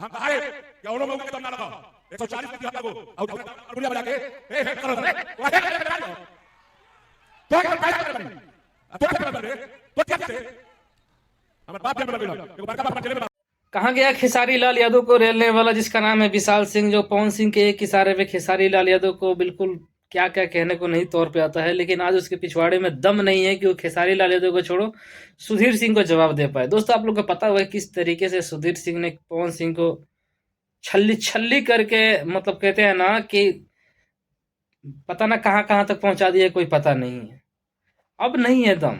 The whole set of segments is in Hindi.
हम कहा है कि और लोगों के दम ना लगाओ 140 की हत्या को और दुनिया बजा के ए हे करो रे तो क्या कर रहे तो क्या से हमारे बाप जन्म लगे एगो बड़का बाप चले। कहाँ गया खेसारी लाल यादव को रेलने वाला जिसका नाम है विशाल सिंह, जो पवन सिंह के एक इशारे पे खेसारी लाल यादव को बिल्कुल क्या क्या कहने को नहीं तौर पे आता है, लेकिन आज उसके पिछवाड़े में दम नहीं है कि वो खेसारी लाल यादव को छोड़ो सुधीर सिंह को जवाब दे पाए। दोस्तों आप लोग को पता हुआ है किस तरीके से सुधीर सिंह ने पवन सिंह को छल्ली छल्ली करके, मतलब कहते हैं ना कि पता ना कहाँ कहाँ तक पहुंचा दिया, कोई पता नहीं है। अब नहीं है दम,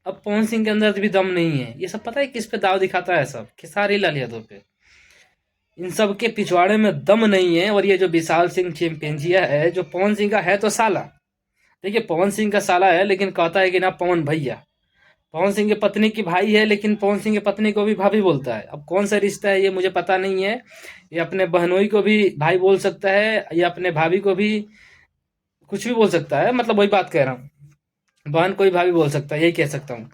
अब पवन सिंह के अंदर भी दम नहीं है। ये सब पता है किस पे दाव दिखाता है? सब खेसारी लाल यादव पे। इन सब के पिछवाड़े में दम नहीं है। और ये जो विशाल सिंह चिंपैंजिया है, जो पवन सिंह का है तो साला, देखिए पवन सिंह का साला है लेकिन कहता है कि ना पवन भैया। पवन सिंह की पत्नी की भाई है लेकिन पवन सिंह की पत्नी को भी भाभी बोलता है। अब कौन सा रिश्ता है ये मुझे पता नहीं है। ये अपने बहनोई को भी भाई बोल सकता है, या अपने भाभी को भी कुछ भी बोल सकता है, मतलब वही बात कह रहा हूँ। बहन को भी भाभी बोल सकता है, यही कह सकता हूँ।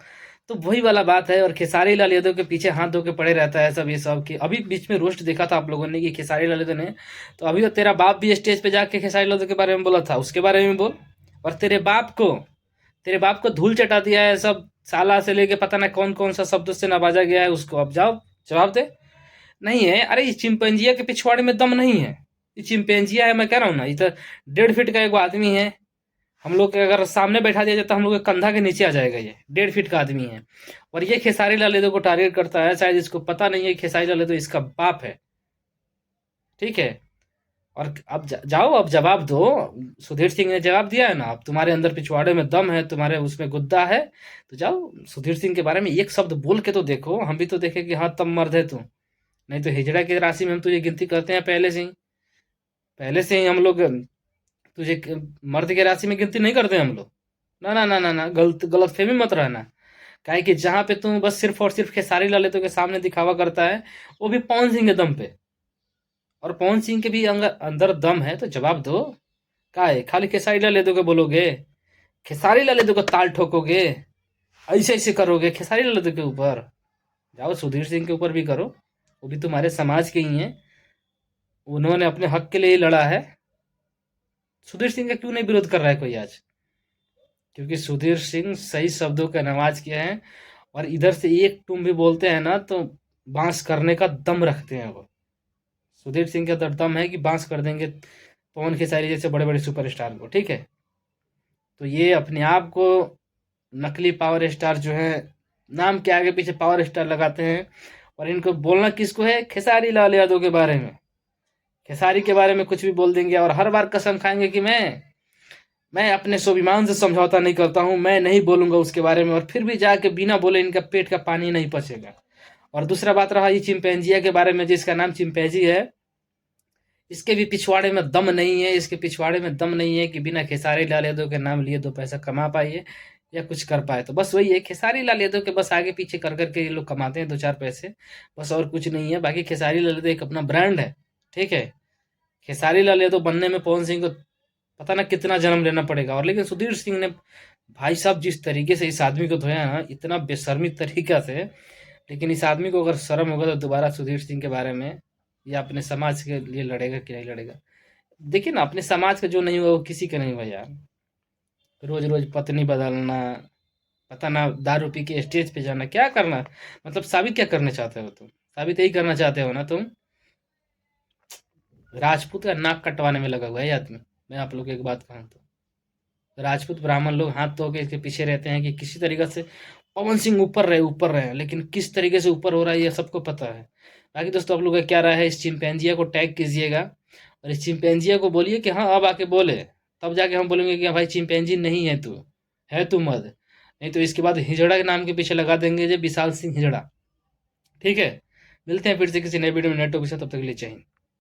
तो वही वाला बात है। और खेसारी लाल यादव के पीछे हाथ धो के पड़े रहता है सब ये सब की। अभी बीच में रोस्ट देखा था आप लोगों ने कि खेसारी लाल यादव ने, तो अभी तो तेरा बाप भी स्टेज पे जाके खेसारी लाल यादव के बारे में बोला था, उसके बारे में बोल। और तेरे बाप को धूल चटा दिया है सब, साला से लेके पता ना कौन कौन सा शब्दों से नवाजा गया है उसको। अब जाओ जवाब दे। नहीं है, अरे इस चिंपैंजिया के पिछवाड़े में दम नहीं है। ये चिंपैंजिया है, मैं कह रहा हूँ ना, ये तो 1.5 फीट का एक आदमी है। हम लोग के अगर सामने बैठा दिया जाए तो हम लोग के कंधा के नीचे आ जाएगा। ये 1.5 फीट का आदमी है। और ये खेसारी लाल यादव को टारगेट करता है। शायद इसको पता नहीं है खेसारी लाल यादव इसका बाप है, ठीक है। और अब जाओ, अब जवाब दो। सुधीर सिंह ने जवाब दिया है ना, अब तुम्हारे अंदर पिछवाड़े में दम है, तुम्हारे उसमें गुद्दा है, तो जाओ सुधीर सिंह के बारे में एक शब्द बोल के तो देखो। हम भी तो देखे कि हाँ तब मर्द है तू। नहीं तो हिजड़ा की राशि में हम तुझे गिनती करते हैं पहले से ही हम लोग तुझे मर्द के राशि में गिनती नहीं करते हम लोग। ना ना ना ना ना, गलत फहमी मत रहना। काहे कि जहां पे तुम बस सिर्फ और सिर्फ खेसारी लाल यादव के सामने दिखावा करता है, वो भी पवन सिंह के दम पे। और पवन सिंह के भी अंदर दम है, तो जवाब दो। का है खाली खेसारी लाल यादव को बोलोगे? खेसारी लाल यादव को ताल ठोकोगे? ऐसे ऐसे करोगे खेसारी लाल यादव के ऊपर? जाओ सुधीर सिंह के ऊपर भी करो, वो भी तुम्हारे समाज के ही हैं। उन्होंने अपने हक के लिए ही लड़ा है। सुधीर सिंह का क्यों नहीं विरोध कर रहा है कोई आज? क्योंकि सुधीर सिंह सही शब्दों का नमाज किया है। और इधर से एक तुम भी बोलते हैं ना तो बांस करने का दम रखते हैं वो। सुधीर सिंह का दम है कि बांस कर देंगे पवन खेसारी जैसे बड़े बड़े सुपरस्टार को, ठीक है। तो ये अपने आप को नकली पावर स्टार जो है, नाम के आगे पीछे पावर स्टार लगाते हैं। और इनको बोलना किसको है? खेसारी लाल यादव के बारे में। खेसारी के बारे में कुछ भी बोल देंगे और हर बार कसम खाएंगे कि मैं अपने स्वाभिमान से समझौता नहीं करता हूं, मैं नहीं बोलूंगा उसके बारे में। और फिर भी जाके बिना बोले इनका पेट का पानी नहीं पचेगा। और दूसरा बात रहा ये चिंपैंजिया के बारे में, जिसका नाम चिंपैंजी है, इसके भी पिछवाड़े में दम नहीं है। इसके पिछवाड़े में दम नहीं है कि बिना खेसारी लाल यादव के नाम लिए 2 पैसा कमा पाइए या कुछ कर पाए। तो बस वही है, खेसारी लाल यादव के बस आगे पीछे कर करके ये लोग कमाते हैं 2-4 पैसे, बस और कुछ नहीं है। बाकी खेसारी लाल यादव एक अपना ब्रांड है, ठीक है। खेसारी लाल यादव बनने में पवन सिंह को पता ना कितना जन्म लेना पड़ेगा। और लेकिन सुधीर सिंह ने, भाई साहब जिस तरीके से इस आदमी को धोया ना, इतना बेशर्मी तरीका से। लेकिन इस आदमी को अगर शर्म होगा तो दोबारा सुधीर सिंह के बारे में या अपने समाज के लिए लड़ेगा कि नहीं लड़ेगा। देखिए ना, अपने समाज का जो नहीं हुआ वो किसी का नहीं हुआ यार। रोज रोज पत्नी बदलना, पता ना दारू पी के स्टेज पे जाना, क्या करना, मतलब साबित क्या करना चाहते हो तुम? साबित यही करना चाहते हो ना तुम? राजपूत का नाक कटवाने में लगा हुआ है ये आदमी। मैं आप लोग को एक बात कहूँ तो राजपूत ब्राह्मण लोग हाथ धो के इसके पीछे रहते हैं कि किसी तरीके से पवन सिंह ऊपर रहे। लेकिन किस तरीके से ऊपर हो रहा है ये सबको पता है। बाकी दोस्तों आप लोग का क्या राय है? इस चिंपैंजिया को टैग कीजिएगा और इस चिंपैंजिया को बोलिए कि हाँ अब आके बोले, तब जाके हम बोलेंगे कि हाँ भाई चिंपैंजी नहीं है तू, है तू मर्द। नहीं तो इसके बाद हिजड़ा के नाम के पीछे लगा देंगे जो विशाल सिंह हिजड़ा, ठीक है। मिलते हैं फिर से किसी नए वीडियो में नए टॉपिक से, तब तक के लिए जय हिंद।